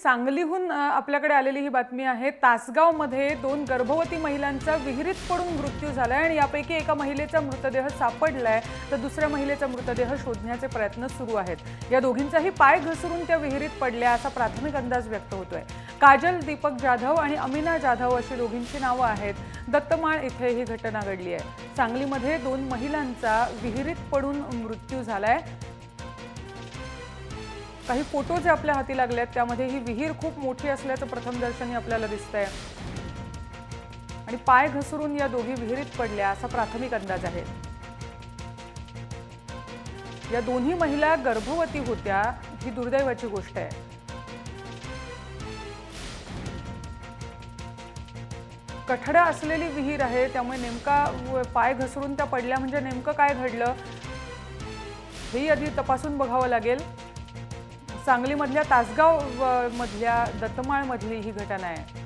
सांगलीहून आपल्याकडे आलेली ही बातमी आहे। तासगावमध्ये 2 गर्भवती महिलांचा विहिरीत पडून मृत्यू झालाय आणि यापैकी एका महिलेचा मृतदेह सापडलाय तर दुसऱ्या महिलेचा मृतदेह शोधण्याचे प्रयत्न सुरू आहेत। या दोघींचाही पाय घसरून त्या विहिरीत पडल्या असा प्राथमिक अंदाज व्यक्त होतोय। काजल दीपक जाधव आणि अमीना जाधव अशी दोघींची नावे आहेत। दत्तमाळ इथे ही घटना घडली आहे। सांगलीमध्ये 2 महिलांचा विहिरीत पडून मृत्यू झालाय। काही फोटो जे आपल्या हाती लागलेत त्यामध्ये ही विहीर खूप मोठी असल्याचं प्रथमदर्शनी आपल्याला दिसतंय आणि पाय घसरून या दोघी विहिरीत पडल्या असा प्राथमिक अंदाज आहे। या दोन्ही महिला गर्भवती होत्या, ही दुर्दैवाची गोष्ट आहे। कठडा असलेली विहीर आहे त्यामुळे नेमका पाय घसरून त्या पडल्या म्हणजे नेमकं काय घडलं हे आधी तपासून बघावं लागेल। सांगलीमधल्या तासगाव मधल्या दत्तमाळ मधली ही घटना आहे।